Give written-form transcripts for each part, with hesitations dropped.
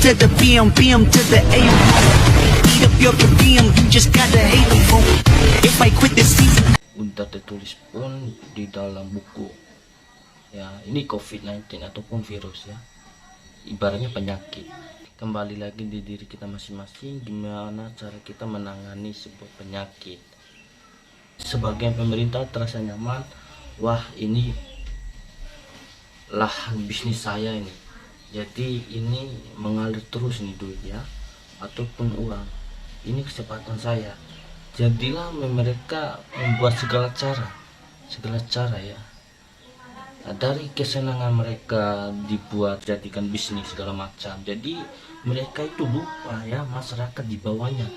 to the BM to the AM. Eat up your per diem, you just gotta hate them, boom. If I quit this season. Udah tertulis pun di dalam buku ya, ini COVID-19 ataupun virus ya, ibaratnya penyakit. Kembali lagi di diri kita masing-masing, gimana cara kita menangani sebuah penyakit. Sebagian pemerintah terasa nyaman, wah ini lahan bisnis saya ini, jadi ini mengalir terus nih duit ya, ataupun uang, ini kesempatan saya. Jadilah mereka membuat segala cara ya. Nah, dari kesenangan mereka dibuat jadikan bisnis segala macam. Jadi mereka itu lupa ya, masyarakat di bawahnya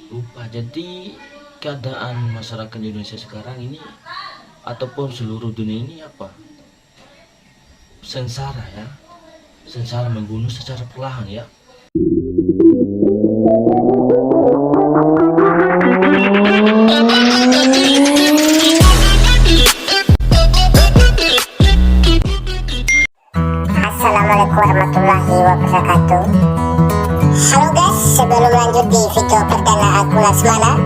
lupa. Jadi keadaan masyarakat di Indonesia sekarang ini ataupun seluruh dunia ini apa? Sengsara ya. Sengsara, membunuh secara perlahan ya. Assalamualaikum warahmatullahi wabarakatuh. Halo guys, sebelum lanjut di video perdana aku Lasmana,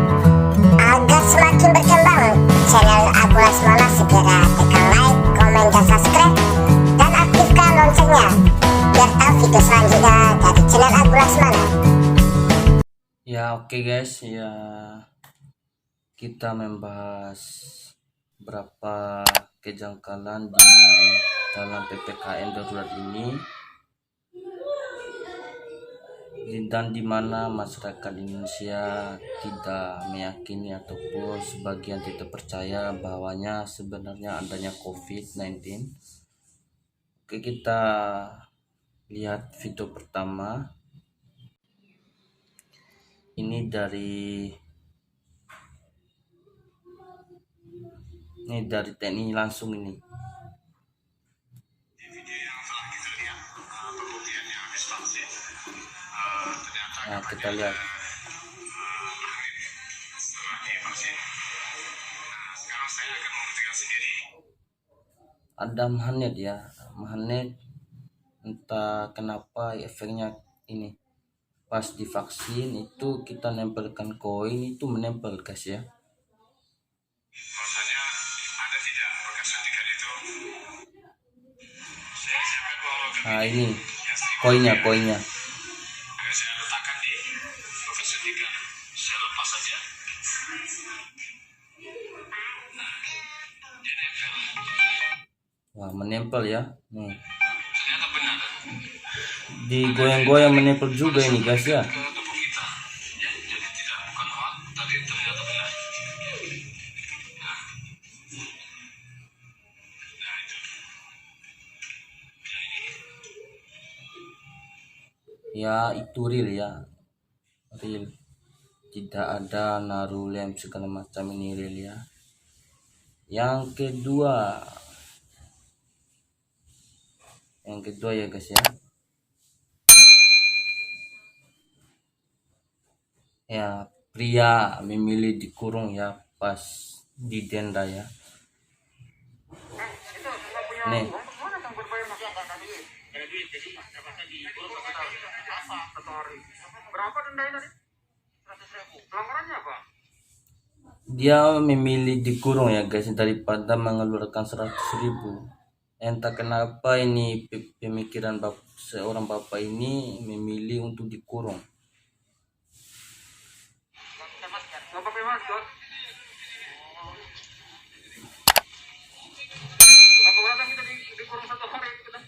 agar semakin berkembang channel aku Lasmana, segera tekan like, komen, dan subscribe, dan aktifkan loncengnya biar tahu video selanjutnya dari channel aku Lasmana. Ya oke guys, ya kita membahas berapa kejanggalan di dalam PPKM darurat ini, dan di mana masyarakat Indonesia tidak meyakini ataupun sebagian tidak percaya bahwanya sebenarnya adanya COVID-19. Oke, kita lihat video pertama. Ini dari TNI langsung ini. Nah, kita lihat. Ada magnet ya, magnet entah kenapa efeknya ini. Pas divaksin itu kita nempelkan koin, itu menempel guys ya. Nah ini koinnya. Wah, menempel ya. Nih. Digoyang-goyang menempel juga ini guys ya. Ya itu real ya, real, tidak ada naruh lem segala macam, ini real ya. Yang kedua ya guys ya. Ya, pria memilih dikurung ya pas di denda ya. Nih. Berapa denda tadi? 100.000. Pelanggarannya apa? Dia memilih dikurung ya guys daripada mengeluarkan 100.000. Entah kenapa ini pemikiran seorang bapak ini memilih untuk dikurung. Nggak pakai masker. Nggak keberatan kita dikurung 1 hari kita.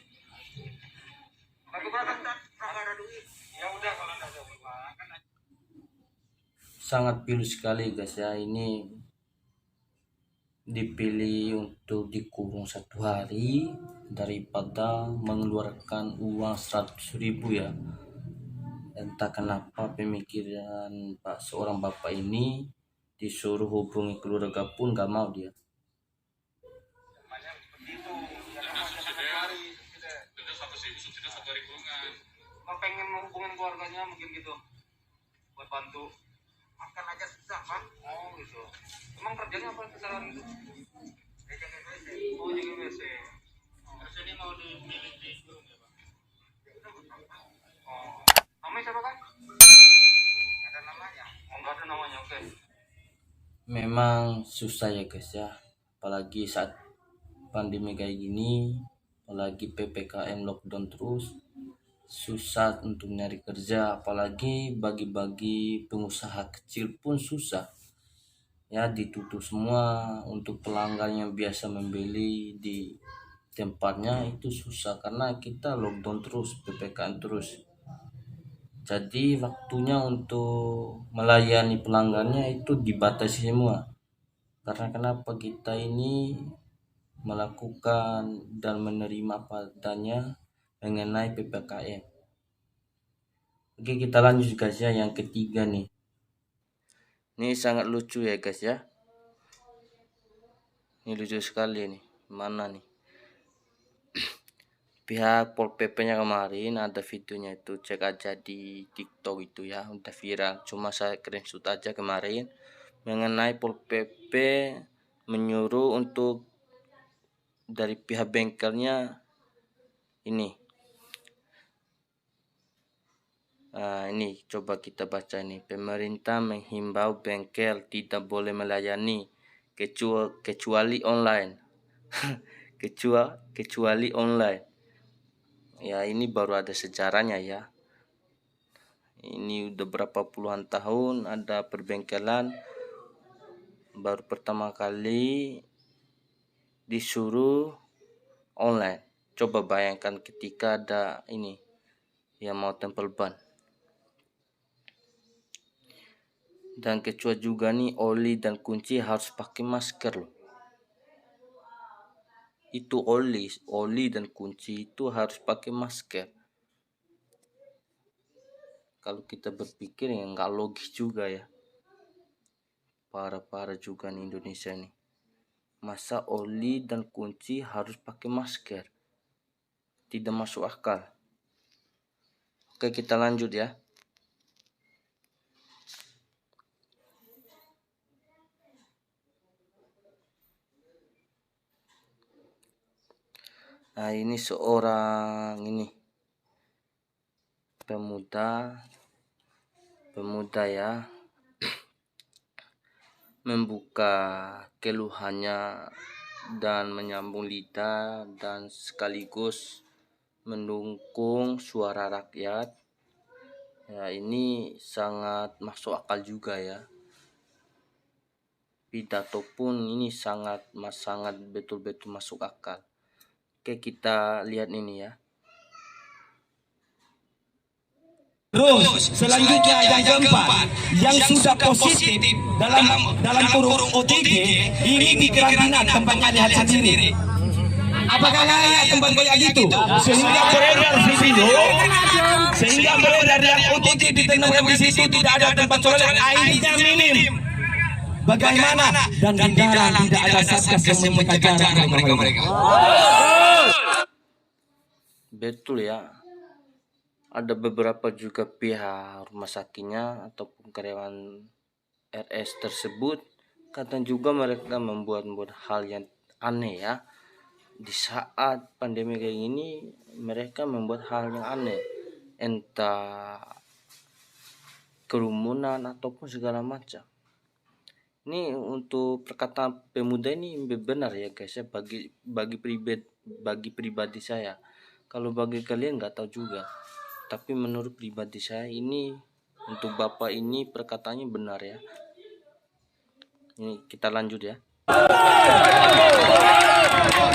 Nggak keberatan kan? Nggak ada duit. Ya udah kalau nggak ada uang kan. Sangat pilu sekali guys ya, ini dipilih untuk dikurung 1 hari daripada mengeluarkan uang 100.000 ya. Entah kenapa pemikiran seorang bapak ini, disuruh hubungi keluarga pun gak mau dia. Pengen menghubungin keluarganya mungkin gitu, buat bantu makan aja susah kan? Oh gitu. Emang kerjanya apa kesalahan itu? Oh jaga WC. Terus ini mau dimilih di kurung ya Pak? Oh. siapa kan? Ada namanya. Oh, nggak ada namanya. Oke. Memang susah ya guys ya, apalagi saat pandemi kayak gini, apalagi PPKM lockdown terus, susah untuk nyari kerja, apalagi bagi-bagi pengusaha kecil pun susah ya, ditutup semua. Untuk pelanggan yang biasa membeli di tempatnya itu susah karena kita lockdown terus, PPKM terus. Jadi waktunya untuk melayani pelanggannya itu dibatasi semua. Karena kenapa, kita ini melakukan dan menerima apa adanya mengenai PPKM. Oke, kita lanjut guys ya, yang ketiga nih. Ini sangat lucu ya guys ya. Ini lucu sekali nih. Mana nih? Pihak Pol PP-nya kemarin ada videonya, itu cek aja di TikTok itu ya, udah viral. Cuma saya screenshot aja kemarin, mengenai Pol PP menyuruh untuk dari pihak bengkelnya ini. Nah, ini coba kita baca ini. Pemerintah menghimbau bengkel tidak boleh melayani kecuali online. kecuali online. Ya, ini baru ada sejarahnya ya. Ini udah berapa puluhan tahun ada perbengkelan, baru pertama kali disuruh online. Coba bayangkan ketika ada ini yang mau tempel ban. Dan kecuali juga nih, oli dan kunci harus pakai masker loh. Itu oli dan kunci itu harus pakai masker. Kalau kita berpikir ya nggak logis juga ya. Parah juga nih Indonesia nih. Masa oli dan kunci harus pakai masker? Tidak masuk akal. Oke, kita lanjut ya. Nah, ini seorang pemuda ya, membuka keluhannya dan menyambung lidah dan sekaligus mendukung suara rakyat. Ya, ini sangat masuk akal juga ya. Pidato pun ini sangat betul-betul masuk akal. Oke, kita lihat ini ya. Terus selanjutnya yang keempat, yang sudah positif dalam kurung OTG ini dikarantina, tempatnya lihat sendiri. Apakah layak tempat kayak gitu? Sehingga beredar video, sehingga beredar yang OTG ditemukan di situ tidak ada tempat sholat, airnya minim. Bagaimana? Dan di dalam tidak ada satgas yang menjaga jarak mereka. Betul ya. Ada beberapa juga pihak rumah sakitnya ataupun karyawan RS tersebut kadang juga mereka membuat hal yang aneh ya. Di saat pandemi kayak gini mereka membuat hal yang aneh, entah kerumunan ataupun segala macam. Ini untuk perkataan pemuda ini benar ya guys ya, bagi pribadi saya. Kalau bagi kalian nggak tahu juga. Tapi menurut pribadi saya ini, untuk bapak ini perkataannya benar ya. Ini kita lanjut ya.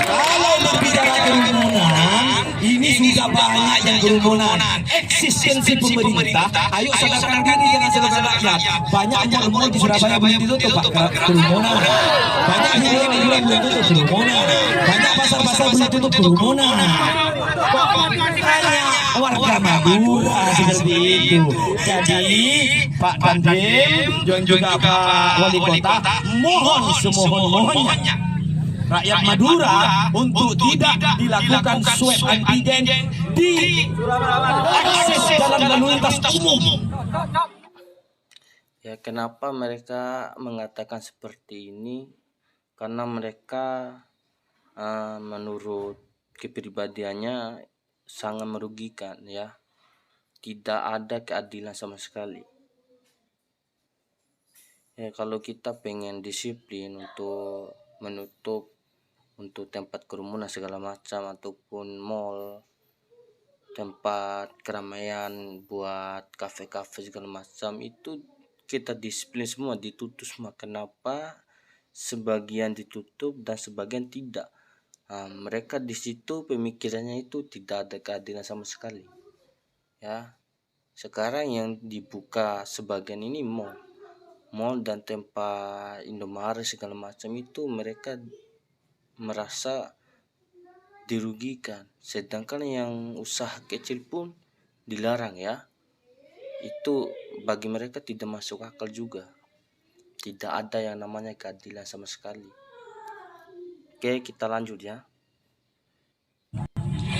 Kalau berbicara kerumunan, ini sudah banyak yang kerumunan. Eksistensi pemerintah, ayo sadarkan diri dengan seluruh rakyat. Banyak mal di Surabaya belum ditutup Pak, kerumunan. Banyak hiburan belum tutup, kerumunan. Banyak pasar-pasar belum tutup, kerumunan. Hanya warga Madura seperti itu. Jadi Pak Dandim dan juga Pak Wali Kota mohon semohon-mohonnya rakyat Madura untuk tidak dilakukan swab antigen di akses jalan lalu lintas umum. Ya, kenapa mereka mengatakan seperti ini? Karena mereka menurut kepribadiannya sangat merugikan ya. tidak ada keadilan sama sekali. Ya, kalau kita pengen disiplin untuk menutup untuk tempat kerumunan segala macam ataupun mall, tempat keramaian buat kafe-kafe segala macam, itu kita disiplin semua, ditutup semua. Kenapa sebagian ditutup dan sebagian tidak? Nah, mereka di situ pemikirannya itu tidak ada keadilan sama sekali. Ya, sekarang yang dibuka sebagian ini mall dan tempat Indomaret segala macam, itu mereka merasa dirugikan, sedangkan yang usaha kecil pun dilarang ya. Itu bagi mereka tidak masuk akal juga. Tidak ada yang namanya keadilan sama sekali. Oke, kita lanjut ya.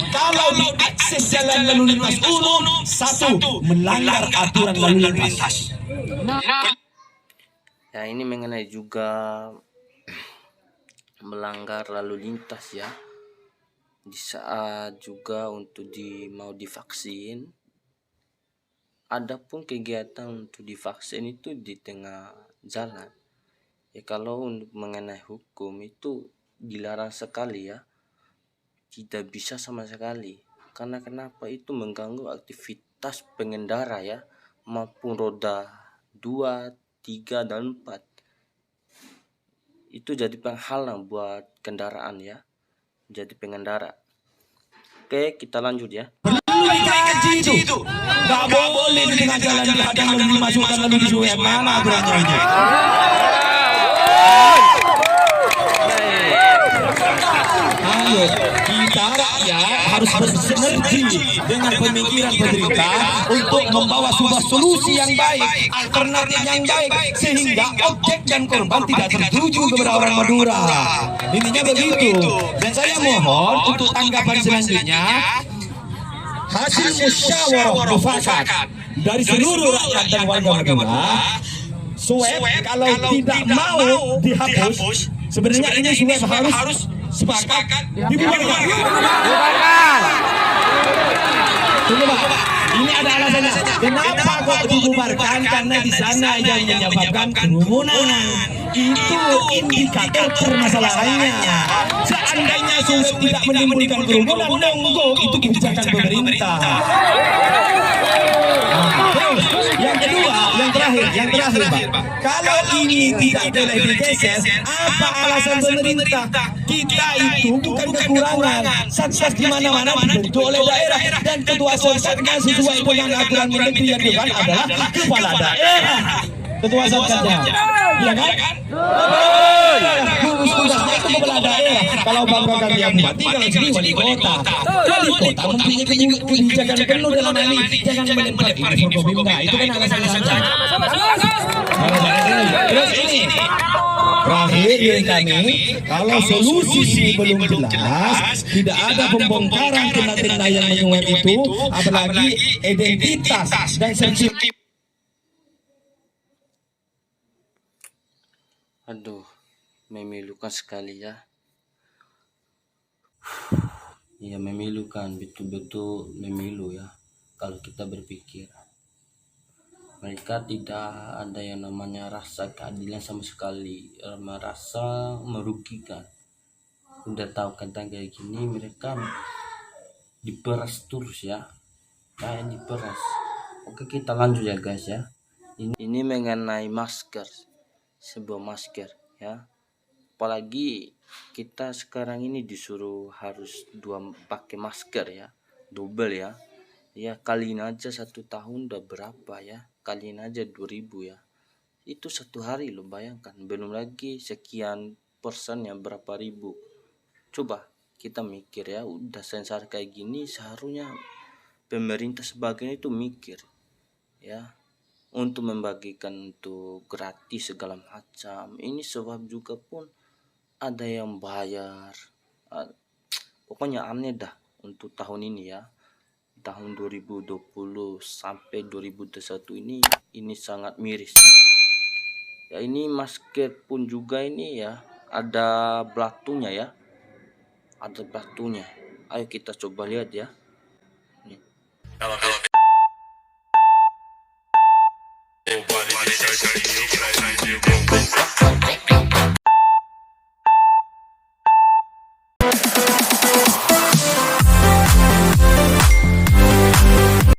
Kalau di akses jalan lalu lintas umum, satu, melanggar aturan lalu lintas. Ya, ini mengenai juga melanggar lalu lintas ya. Di saat juga untuk mau divaksin, ada pun kegiatan untuk divaksin itu di tengah jalan. Ya, kalau untuk mengenai hukum itu dilarang sekali ya. Tidak bisa sama sekali. Karena kenapa? Itu mengganggu aktivitas pengendara ya, maupun roda 2, 3, dan 4. Itu jadi penghalang buat kendaraan ya, jadi pengendara. Oke, kita lanjut ya. Perlu dikaji itu. Gak boleh di tengah jalan dihadang lalu dimasukkan lalu disuai. Mana aturannya ini? Ayo, kita rakyat harus bersinergi dengan pemikiran pemerintah untuk membawa sebuah solusi yang baik, alternatif yang baik, sehingga objek dan korban tidak tertuju kepada orang Madura. Intinya begitu. Dan saya mohon untuk tanggapan selanjutnya, hasil musyawarah mufakat dari seluruh rakyat dan warga Madura, swab kalau tidak mau dihapus, sebenarnya ini swab harus sepakat dibubarkan. Tunggu Pak, ini ada alasannya. Kenapa kok dibubarkan? Karena di sana yang menyebabkan kerumunan. Itu indikator permasalahannya. Seandainya swab tidak menimbulkan kerumunan, monggo itu kebijakan pemerintah. Terus yang kedua, yang terakhir Pak, kalau ini tidak boleh digeser, apa alasan pemerintah? Kita itu bukan kekurangan. Satgas di mana-mana dibentuk oleh daerah, dan ketua satgasnya sesuai dengan aturan menteri yang depan adalah kepala daerah. Ketua satgasnya, ya kan? Gugus tugasnya itu kepala daerah. Kalau banggakan dia bupati, kalau sini wali kota. Wali kota mempunyai kebijakan penuh dalam hal ini. Jangan melempar ini Forkopimda. Itu kan alasan saja. Terus ini terakhir dari kami, kalau solusi ini belum jelas, tidak ada pembongkaran tenda-tenda yang menyuap itu, apalagi identitas dan sensitif. Aduh, memilukan sekali ya. Ya, memilukan, betul-betul memilu ya. Kalau kita berpikir, mereka tidak ada yang namanya rasa keadilan sama sekali, merasa merugikan. Udah tahu kata kayak gini, mereka diperas terus ya, kayak diperas. Oke, kita lanjut ya guys ya. Ini mengenai masker, sebuah masker ya. Apalagi kita sekarang ini disuruh harus pakai masker ya, double ya. Ya, kaliin aja 1 tahun udah berapa ya, kaliin aja 2000 ya. Itu 1 hari lo, bayangkan. Belum lagi sekian persennya, berapa ribu. Coba kita mikir ya, udah sensor kayak gini, seharusnya pemerintah sebagian itu mikir ya, untuk membagikan untuk gratis segala macam. Ini sebab juga pun ada yang bayar. Pokoknya aneh dah untuk tahun ini ya, tahun 2020 sampai 2021 ini sangat miris ya. Ini masker pun juga ini ya, ada belatunya ya, ada belatunya. Ayo kita coba lihat ya. Nih. sorry.